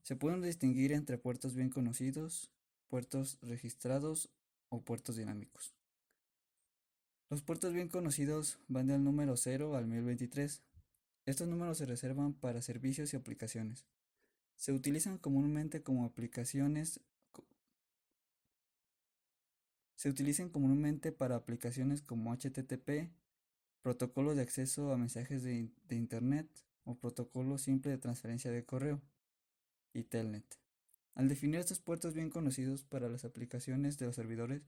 Se pueden distinguir entre puertos bien conocidos, puertos registrados o puertos dinámicos. Los puertos bien conocidos van del número 0 al 1023. Estos números se reservan para servicios y aplicaciones. Se utilizan comúnmente como se utilizan comúnmente para aplicaciones como HTTP, protocolo de acceso a mensajes de Internet o protocolo simple de transferencia de correo y Telnet. Al definir estos puertos bien conocidos para las aplicaciones de los servidores,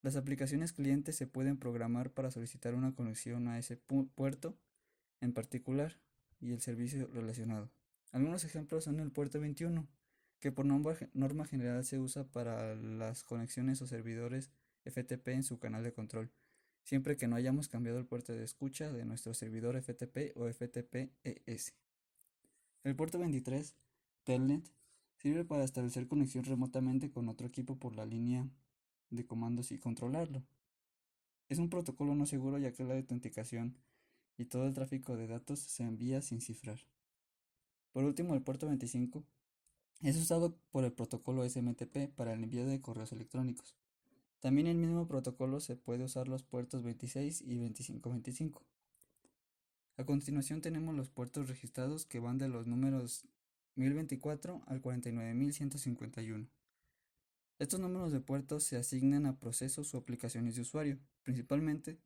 las aplicaciones clientes se pueden programar para solicitar una conexión a ese puerto en particular y el servicio relacionado. Algunos ejemplos son el puerto 21, que por norma general se usa para las conexiones o servidores FTP en su canal de control, siempre que no hayamos cambiado el puerto de escucha de nuestro servidor FTP o FTP-ES. El puerto 23, Telnet, sirve para establecer conexión remotamente con otro equipo por la línea de comandos y controlarlo. Es un protocolo no seguro ya que la autenticación y todo el tráfico de datos se envía sin cifrar. Por último, el puerto 25 es usado por el protocolo SMTP para el envío de correos electrónicos. También en el mismo protocolo se puede usar los puertos 26 y 2525. A continuación tenemos los puertos registrados que van de los números 1024 al 49151. Estos números de puertos se asignan a procesos o aplicaciones de usuario. Principalmente,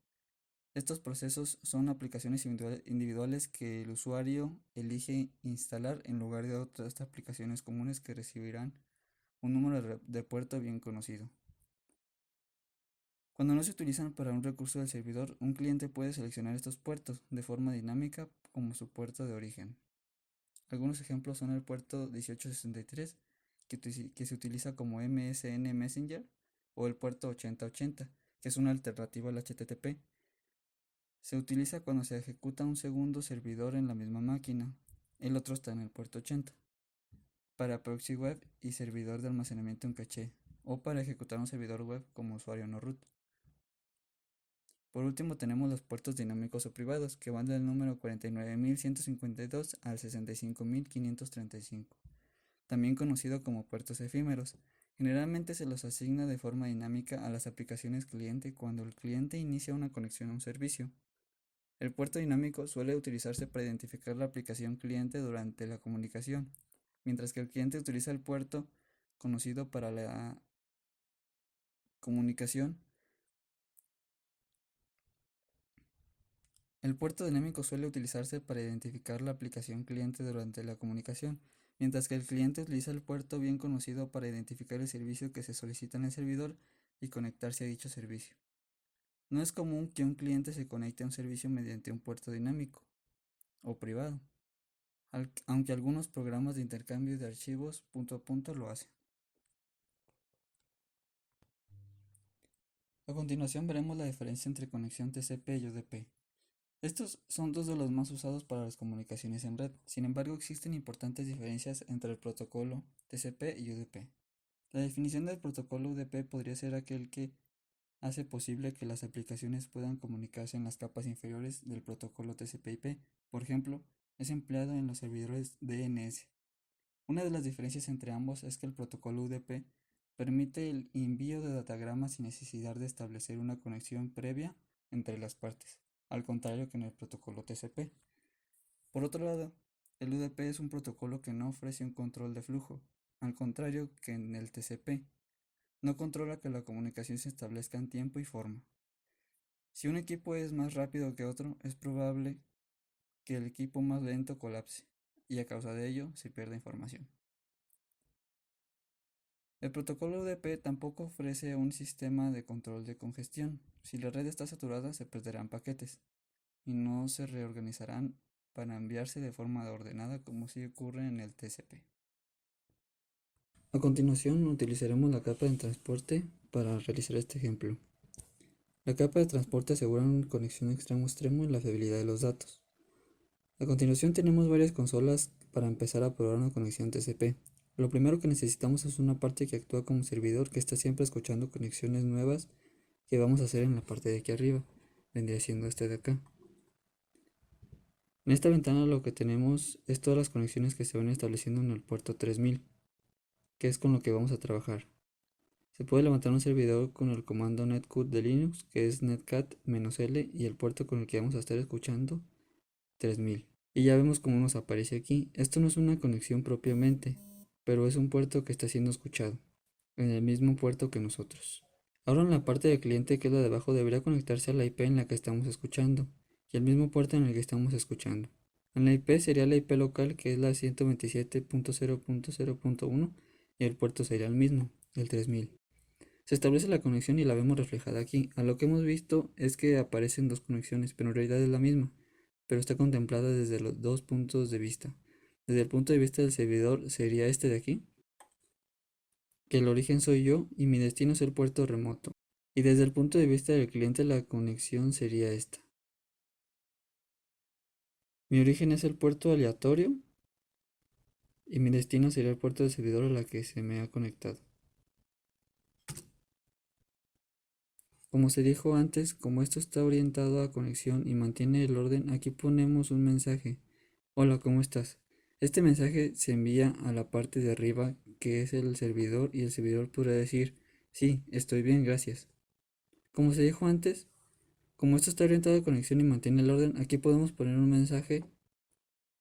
estos procesos son aplicaciones individuales que el usuario elige instalar en lugar de otras aplicaciones comunes que recibirán un número de puerto bien conocido. Cuando no se utilizan para un recurso del servidor, un cliente puede seleccionar estos puertos de forma dinámica como su puerto de origen. Algunos ejemplos son el puerto 1863, que se utiliza como MSN Messenger, o el puerto 8080, que es una alternativa al HTTP. Se utiliza cuando se ejecuta un segundo servidor en la misma máquina. El otro está en el puerto 80, para proxy web y servidor de almacenamiento en caché, o para ejecutar un servidor web como usuario no root. Por último tenemos los puertos dinámicos o privados, que van del número 49.152 al 65.535, también conocido como puertos efímeros. Generalmente se los asigna de forma dinámica a las aplicaciones cliente cuando el cliente inicia una conexión a un servicio. El puerto dinámico suele utilizarse para identificar la aplicación cliente durante la comunicación, mientras que el cliente utiliza el puerto conocido para la comunicación. El puerto dinámico suele utilizarse para identificar la aplicación cliente durante la comunicación, mientras que el cliente utiliza el puerto bien conocido para identificar el servicio que se solicita en el servidor y conectarse a dicho servicio. No es común que un cliente se conecte a un servicio mediante un puerto dinámico o privado, aunque algunos programas de intercambio de archivos punto a punto lo hacen. A continuación veremos la diferencia entre conexión TCP y UDP. Estos son dos de los más usados para las comunicaciones en red. Sin embargo, existen importantes diferencias entre el protocolo TCP y UDP. La definición del protocolo UDP podría ser aquel que hace posible que las aplicaciones puedan comunicarse en las capas inferiores del protocolo TCP/IP. Por ejemplo, es empleado en los servidores DNS. Una de las diferencias entre ambos es que el protocolo UDP permite el envío de datagramas sin necesidad de establecer una conexión previa entre las partes, al contrario que en el protocolo TCP. Por otro lado, el UDP es un protocolo que no ofrece un control de flujo, al contrario que en el TCP. No controla que la comunicación se establezca en tiempo y forma. Si un equipo es más rápido que otro, es probable que el equipo más lento colapse, y a causa de ello se pierda información. El protocolo UDP tampoco ofrece un sistema de control de congestión. Si la red está saturada, se perderán paquetes y no se reorganizarán para enviarse de forma ordenada como sí ocurre en el TCP. A continuación, utilizaremos la capa de transporte para realizar este ejemplo. La capa de transporte asegura una conexión extremo-extremo y la fiabilidad de los datos. A continuación tenemos varias consolas para empezar a probar una conexión TCP. Lo primero que necesitamos es una parte que actúa como servidor que está siempre escuchando conexiones nuevas que vamos a hacer en la parte de aquí arriba. Vendría siendo este de acá. En esta ventana lo que tenemos es todas las conexiones que se van estableciendo en el puerto 3000, que es con lo que vamos a trabajar. Se puede levantar un servidor con el comando netcut de Linux, que es netcat-l, y el puerto con el que vamos a estar escuchando 3000. Y ya vemos cómo nos aparece aquí. Esto no es una conexión propiamente, pero es un puerto que está siendo escuchado, en el mismo puerto que nosotros. Ahora en la parte del cliente, que es la de abajo, debería conectarse a la IP en la que estamos escuchando, y al mismo puerto en el que estamos escuchando. En la IP sería la IP local, que es la 127.0.0.1, y el puerto sería el mismo, el 3000. Se establece la conexión y la vemos reflejada aquí. A lo que hemos visto es que aparecen dos conexiones, pero en realidad es la misma, pero está contemplada desde los dos puntos de vista. Desde el punto de vista del servidor sería este de aquí, que el origen soy yo y mi destino es el puerto remoto. Y desde el punto de vista del cliente la conexión sería esta. Mi origen es el puerto aleatorio y mi destino sería el puerto del servidor a la que se me ha conectado. Como se dijo antes, como esto está orientado a conexión y mantiene el orden, aquí ponemos un mensaje. Hola, ¿cómo estás? Este mensaje se envía a la parte de arriba, que es el servidor, y el servidor podrá decir, sí, estoy bien, gracias. Como se dijo antes, como esto está orientado a conexión y mantiene el orden, aquí podemos poner un mensaje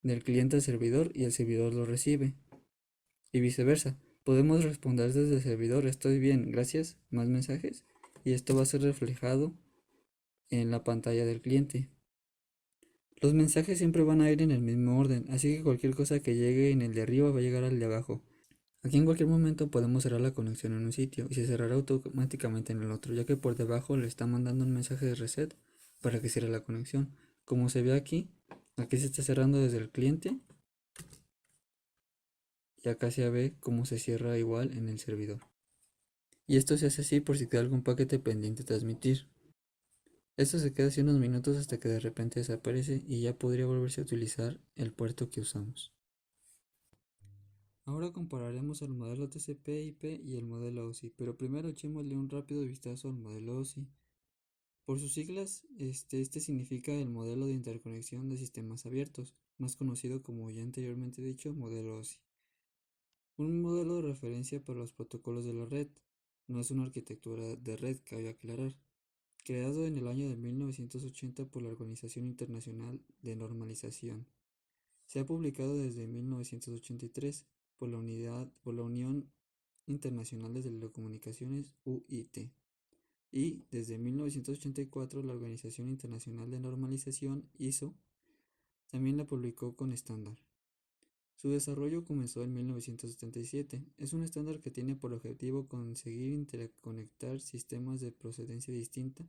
del cliente al servidor y el servidor lo recibe. Y viceversa. Podemos responder desde el servidor, estoy bien, gracias, más mensajes, y esto va a ser reflejado en la pantalla del cliente. Los mensajes siempre van a ir en el mismo orden, así que cualquier cosa que llegue en el de arriba va a llegar al de abajo. Aquí en cualquier momento podemos cerrar la conexión en un sitio y se cerrará automáticamente en el otro, ya que por debajo le está mandando un mensaje de reset para que cierre la conexión. Como se ve aquí se está cerrando desde el cliente y acá se ve cómo se cierra igual en el servidor. Y esto se hace así por si queda algún paquete pendiente de transmitir. Esto se queda así unos minutos hasta que de repente desaparece y ya podría volverse a utilizar el puerto que usamos. Ahora compararemos el modelo TCP/IP y el modelo OSI, pero primero echémosle un rápido vistazo al modelo OSI. Por sus siglas, este significa el modelo de interconexión de sistemas abiertos, más conocido como ya anteriormente dicho modelo OSI. Un modelo de referencia para los protocolos de la red, no es una arquitectura de red, cabe aclarar. Creado en el año de 1980 por la Organización Internacional de Normalización. Se ha publicado desde 1983 por la Unión Internacional de Telecomunicaciones UIT y desde 1984 la Organización Internacional de Normalización ISO también la publicó con estándar. Su desarrollo comenzó en 1977. Es un estándar que tiene por objetivo conseguir interconectar sistemas de procedencia distinta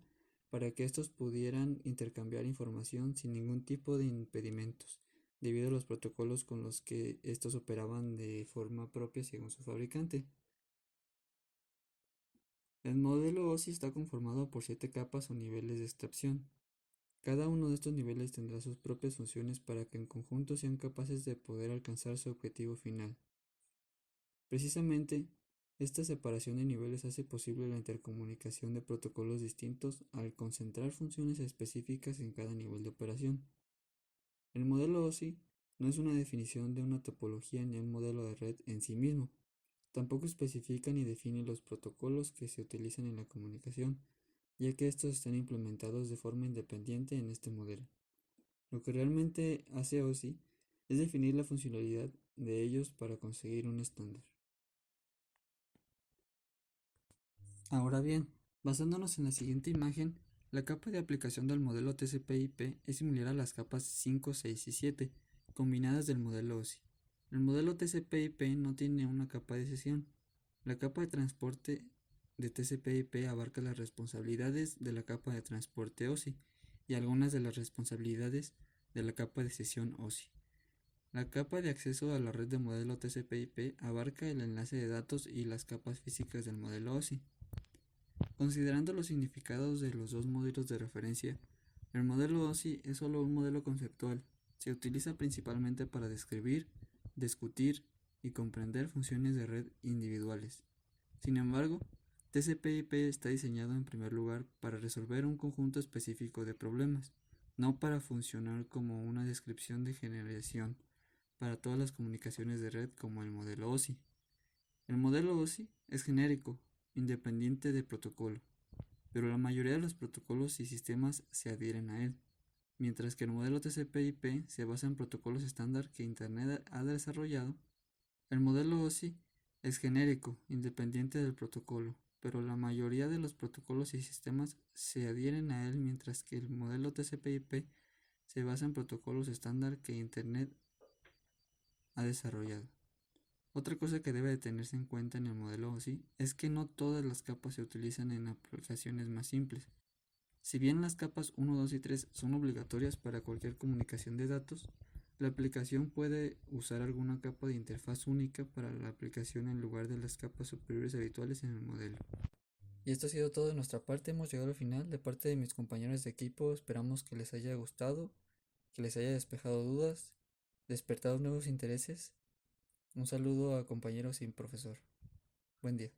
para que estos pudieran intercambiar información sin ningún tipo de impedimentos, debido a los protocolos con los que estos operaban de forma propia según su fabricante. El modelo OSI está conformado por 7 capas o niveles de abstracción. Cada uno de estos niveles tendrá sus propias funciones para que en conjunto sean capaces de poder alcanzar su objetivo final. Precisamente, esta separación de niveles hace posible la intercomunicación de protocolos distintos al concentrar funciones específicas en cada nivel de operación. El modelo OSI no es una definición de una topología ni un modelo de red en sí mismo. Tampoco especifica ni define los protocolos que se utilizan en la comunicación, ya que estos están implementados de forma independiente en este modelo. Lo que realmente hace OSI es definir la funcionalidad de ellos para conseguir un estándar. Ahora bien, basándonos en la siguiente imagen, la capa de aplicación del modelo TCP/IP es similar a las capas 5, 6 y 7, combinadas del modelo OSI. El modelo TCP/IP no tiene una capa de sesión. La capa de transporte de TCP/IP abarca las responsabilidades de la capa de transporte OSI y algunas de las responsabilidades de la capa de sesión OSI. La capa de acceso a la red de modelo TCP/IP abarca el enlace de datos y las capas físicas del modelo OSI. Considerando los significados de los dos modelos de referencia, el modelo OSI es solo un modelo conceptual. Se utiliza principalmente para describir, discutir y comprender funciones de red individuales. Sin embargo, TCP/IP está diseñado en primer lugar para resolver un conjunto específico de problemas, no para funcionar como una descripción de generación para todas las comunicaciones de red como el modelo OSI. El modelo OSI es genérico, independiente de protocolo, pero la mayoría de los protocolos y sistemas se adhieren a él, mientras que el modelo TCP/IP se basa en protocolos estándar que Internet ha desarrollado. El modelo OSI es genérico, independiente del protocolo, pero la mayoría de los protocolos y sistemas se adhieren a él, mientras que el modelo TCP/IP se basa en protocolos estándar que Internet ha desarrollado. Otra cosa que debe de tenerse en cuenta en el modelo OSI es que no todas las capas se utilizan en aplicaciones más simples. Si bien las capas 1, 2 y 3 son obligatorias para cualquier comunicación de datos, la aplicación puede usar alguna capa de interfaz única para la aplicación en lugar de las capas superiores habituales en el modelo. Y esto ha sido todo de nuestra parte, hemos llegado al final. De parte de mis compañeros de equipo, esperamos que les haya gustado, que les haya despejado dudas, despertado nuevos intereses. Un saludo a compañeros y profesor. Buen día.